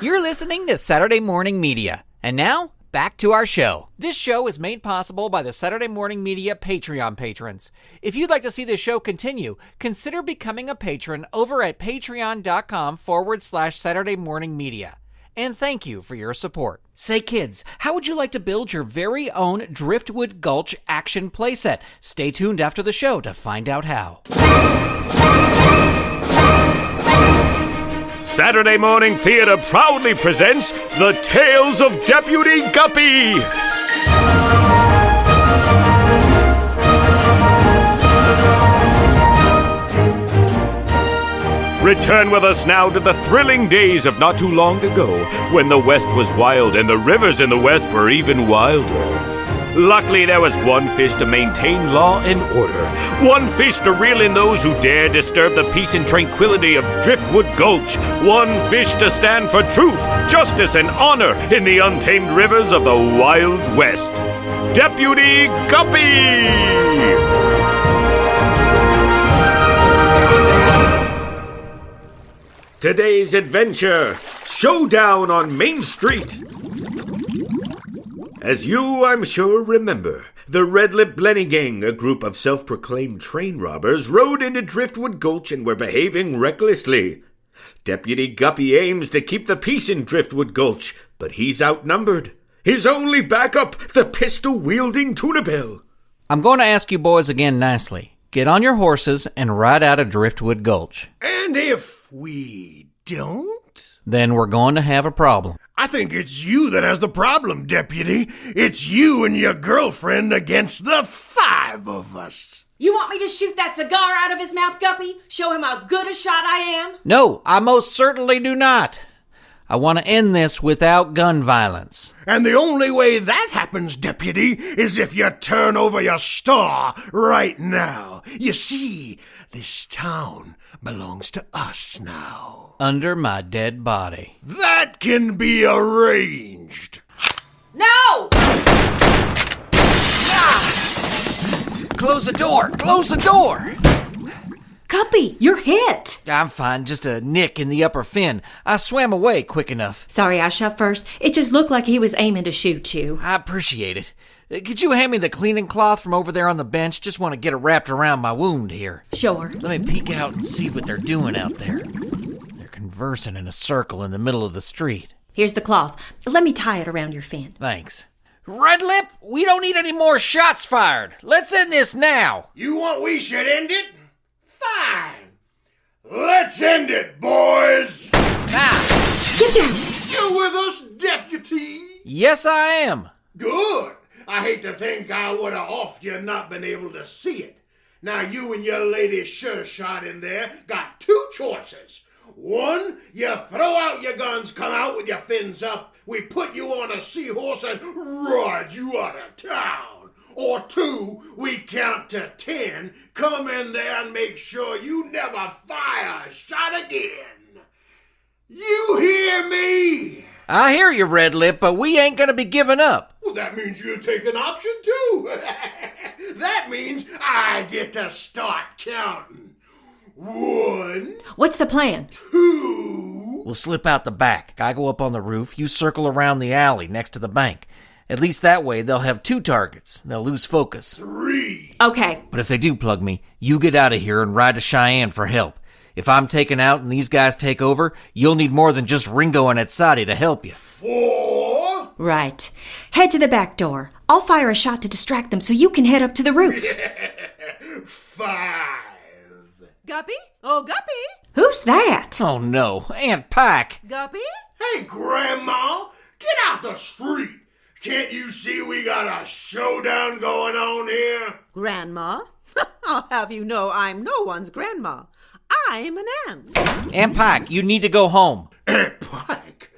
You're listening to Saturday Morning Media. And now, back to our show. This show is made possible by the Saturday Morning Media Patreon patrons. If you'd like to see this show continue, consider becoming a patron over at patreon.com/Saturday Morning Media. And thank you for your support. Say, kids, how would you like to build your very own Driftwood Gulch action playset? Stay tuned after the show to find out how. Saturday Morning Theater proudly presents The Tales of Deputy Guppy. Return with us now to the thrilling days of not too long ago, when the West was wild and the rivers in the West were even wilder. Luckily, there was one fish to maintain law and order. One fish to reel in those who dare disturb the peace and tranquility of Driftwood Gulch. One fish to stand for truth, justice, and honor in the untamed rivers of the Wild West. Deputy Guppy! Today's adventure, Showdown on Main Street. As you, I'm sure, remember, the RedLip Blenny Gang, a group of self-proclaimed train robbers, rode into Driftwood Gulch and were behaving recklessly. Deputy Guppy aims to keep the peace in Driftwood Gulch, but he's outnumbered. His only backup, the pistol-wielding Tunabelle. I'm going to ask you boys again nicely. Get on your horses and ride out of Driftwood Gulch. And if we don't? Then we're going to have a problem. I think it's you that has the problem, Deputy. It's you and your girlfriend against the five of us. You want me to shoot that cigar out of his mouth, Guppy? Show him how good a shot I am? No, I most certainly do not. I want to end this without gun violence. And the only way that happens, Deputy, is if you turn over your star right now. You see, this town belongs to us now. Under my dead body. That can be arranged. No! Close the door! Close the door! Guppy, you're hit. I'm fine, just a nick in the upper fin. I swam away quick enough. Sorry I shot first. It just looked like he was aiming to shoot you. I appreciate it. Could you hand me the cleaning cloth from over there on the bench? Just want to get it wrapped around my wound here. Sure. Let me peek out and see what they're doing out there. They're conversing in a circle in the middle of the street. Here's the cloth. Let me tie it around your fin. Thanks. RedLip, we don't need any more shots fired. Let's end this now. You want we should end it? Fine. Let's end it, boys. Get down. You with us, Deputy? Yes, I am. Good. I hate to think I would have offed you not been able to see it. Now you and your lady sure shot in there got two choices. One, you throw out your guns, come out with your fins up, we put you on a seahorse and ride you out of town. Or two, we count to 10, come in there and make sure you never fire a shot again. You hear me? I hear you, RedLip, but we ain't gonna be giving up. Well, that means you take an option too. That means I get to start counting. 1. What's the plan? 2. We'll slip out the back. I go up on the roof, you circle around the alley next to the bank. At least that way they'll have two targets. They'll lose focus. 3. Okay. But if they do plug me, you get out of here and ride to Cheyenne for help. If I'm taken out and these guys take over, you'll need more than just Ringo and Atsadi to help you. 4. Right. Head to the back door. I'll fire a shot to distract them so you can head up to the roof. 5. Guppy? Oh, Guppy? Who's that? Oh no, Aunt Pike. Guppy? Hey, Grandma, get out the street. Can't you see we got a showdown going on here? Grandma? I'll have you know I'm no one's grandma. I'm an aunt. Aunt Pike, you need to go home. Aunt Pike?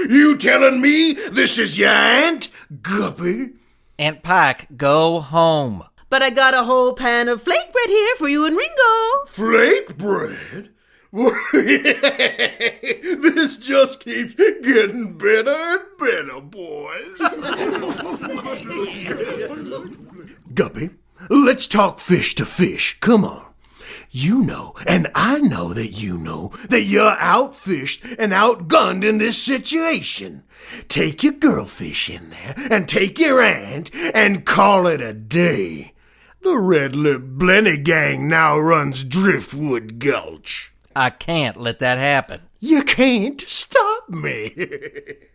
You telling me this is your aunt, Guppy? Aunt Pike, go home. But I got a whole pan of flake bread here for you and Ringo. Flake bread? This just keeps getting better and better, boys. Guppy, let's talk fish to fish. Come on. You know, and I know that you know, that you're outfished and outgunned in this situation. Take your girlfish in there, and take your aunt, and call it a day. The RedLip Blenny Gang now runs Driftwood Gulch. I can't let that happen. You can't stop me.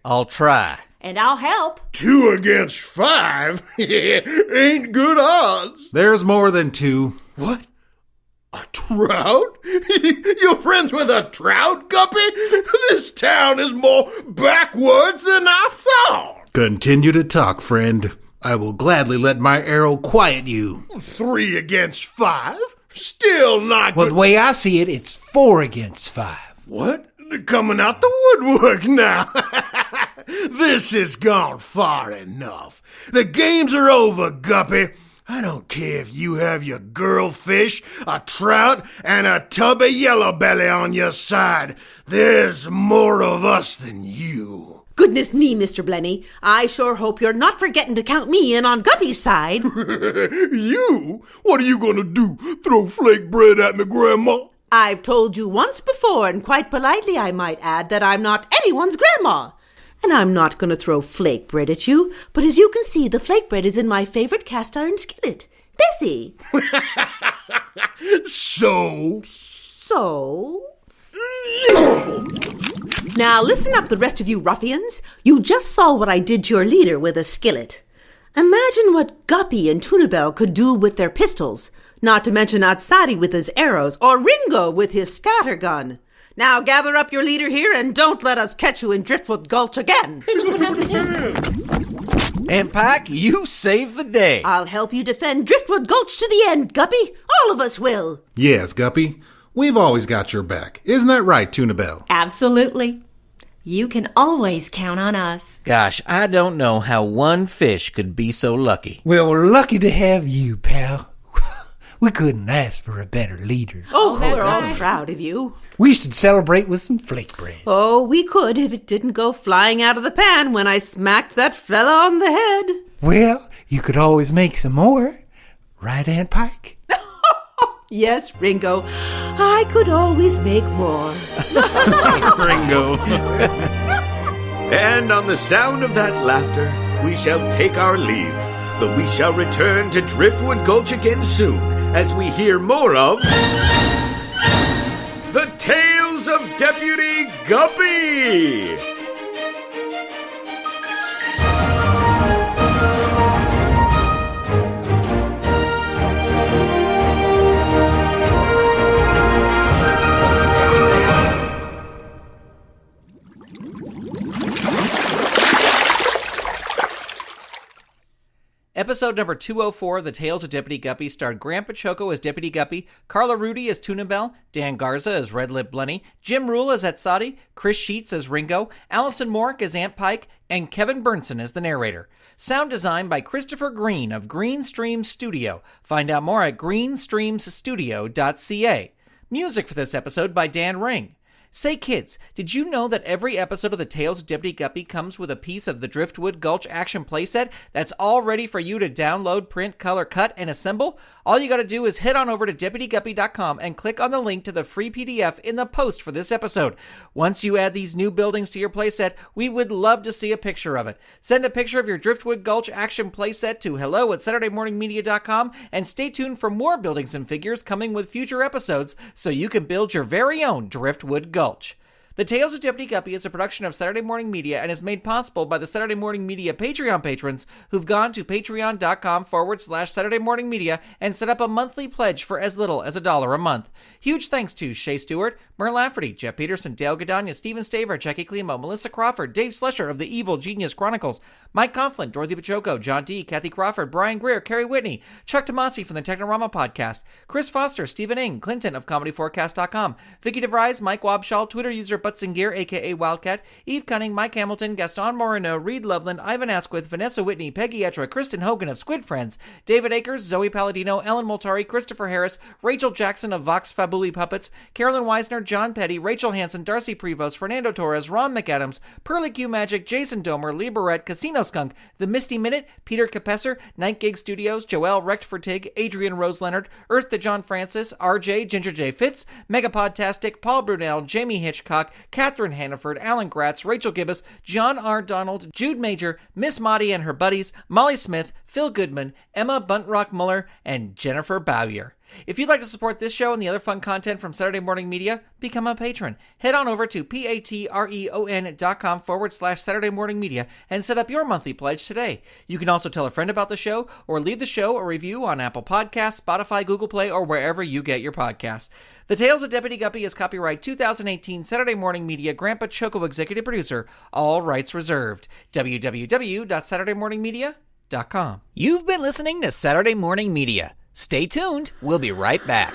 I'll try. And I'll help. 2 against 5? Ain't good odds. There's more than 2. What? A trout? You're friends with a trout, Guppy? This town is more backwards than I thought. Continue to talk, friend. I will gladly let my arrow quiet you. 3 against 5? Still not Well, good. the way I see it, it's 4 against 5. What? They're coming out the woodwork now. This has gone far enough. The games are over, Guppy. I don't care if you have your girlfish, a trout, and a tub of yellow belly on your side. There's more of us than you. Goodness me, Mr. Blenny. I sure hope you're not forgetting to count me in on Guppy's side. You? What are you gonna do? Throw flake bread at me, Grandma? I've told you once before, and quite politely I might add, that I'm not anyone's grandma. And I'm not going to throw flake bread at you, but as you can see, the flake bread is in my favorite cast iron skillet. Bessie! So? Now listen up, the rest of you ruffians. You just saw what I did to your leader with a skillet. Imagine what Guppy and Tunabelle could do with their pistols, not to mention Atsadi with his arrows, or Ringo with his scattergun. Now gather up your leader here and don't let us catch you in Driftwood Gulch again. And Pike, you saved the day. I'll help you defend Driftwood Gulch to the end, Guppy. All of us will. Yes, Guppy. We've always got your back. Isn't that right, Tunabelle? Absolutely. You can always count on us. Gosh, I don't know how one fish could be so lucky. Well, we're lucky to have you, pal. We couldn't ask for a better leader. Oh, that's we're all right. proud of you. We should celebrate with some flake bread. Oh, we could if it didn't go flying out of the pan when I smacked that fella on the head. Well, you could always make some more. Right, Aunt Pike? Yes, Ringo, I could always make more. Ringo. And on the sound of that laughter, we shall take our leave. But we shall return to Driftwood Gulch again soon, as we hear more of The Tales of Deputy Guppy! Episode number 204 of The Tales of Deputy Guppy starred Grant Baciocco as Deputy Guppy, Carla Rudy as Tunabelle, Dan Garza as RedLip Blenny, Jim Ruel as Atsadi, Chris Sheets as Ringo, Alison Mork as Aunt Pike, and Kevin Berntson as the narrator. Sound design by Christopher Green of GreenStreams Studio. Find out more at greenstreamsstudio.ca. Music for this episode by Dan Ring. Say kids, did you know that every episode of The Tales of Deputy Guppy comes with a piece of the Driftwood Gulch action playset that's all ready for you to download, print, color, cut, and assemble? All you gotta do is head on over to DeputyGuppy.com and click on the link to the free PDF in the post for this episode. Once you add these new buildings to your playset, we would love to see a picture of it. Send a picture of your Driftwood Gulch action playset to hello@SaturdayMorningMedia.com and stay tuned for more buildings and figures coming with future episodes so you can build your very own Driftwood Gulch. The Tales of Deputy Guppy is a production of Saturday Morning Media and is made possible by the Saturday Morning Media Patreon patrons who've gone to patreon.com/Saturday Morning Media and set up a monthly pledge for as little as $1 a month. Huge thanks to Shay Stewart, Mer Lafferty, Jeff Peterson, Dale Godania, Steven Staver, Jackie Klimo, Melissa Crawford, Dave Slesher of the Evil Genius Chronicles, Mike Coughlin, Dorothy Baciocco, John D., Kathy Crawford, Brian Greer, Kerry Whitney, Chuck Tomasi from the Technorama Podcast, Chris Foster, Stephen Ng, Clinton of ComedyForecast.com, Vicky DeVries, Mike Wabshall, Twitter user Butts in Gear, a.k.a. Wildcat, Eve Cunning, Mike Hamilton, Gaston Moreno, Reed Loveland, Ivan Asquith, Vanessa Whitney, Peggy Etra, Kristen Hogan of Squid Friends, David Akers, Zoe Palladino, Ellen Moltari, Christopher Harris, Rachel Jackson of Vox Fabuli Puppets, Carolyn Weisner, John Petty, Rachel Hansen, Darcy Prevost, Fernando Torres, Ron McAdams, Pearly Q Magic, Jason Domer, Lee Barrett, Casino Skunk, The Misty Minute, Peter Capesser, Night Gig Studios, Joelle Rechtfertig, Adrian Rose Leonard, Earth to John Francis, RJ, Ginger J. Fitz, Megapodtastic, Paul Brunel, Jamie Hitchcock, Catherine Hannaford, Alan Gratz, Rachel Gibbous, John R. Donald, Jude Major, Miss Maudie and her buddies, Molly Smith, Phil Goodman, Emma Buntrock Muller, and Jennifer Bowyer. If you'd like to support this show and the other fun content from Saturday Morning Media, become a patron. Head on over to patreon.com/Saturday Morning Media and set up your monthly pledge today. You can also tell a friend about the show or leave the show a review on Apple Podcasts, Spotify, Google Play, or wherever you get your podcasts. The Tales of Deputy Guppy is copyright 2018 Saturday Morning Media, Grant Baciocco executive producer, all rights reserved. www.SaturdayMorningMedia.com. You've been listening to Saturday Morning Media. Stay tuned. We'll be right back.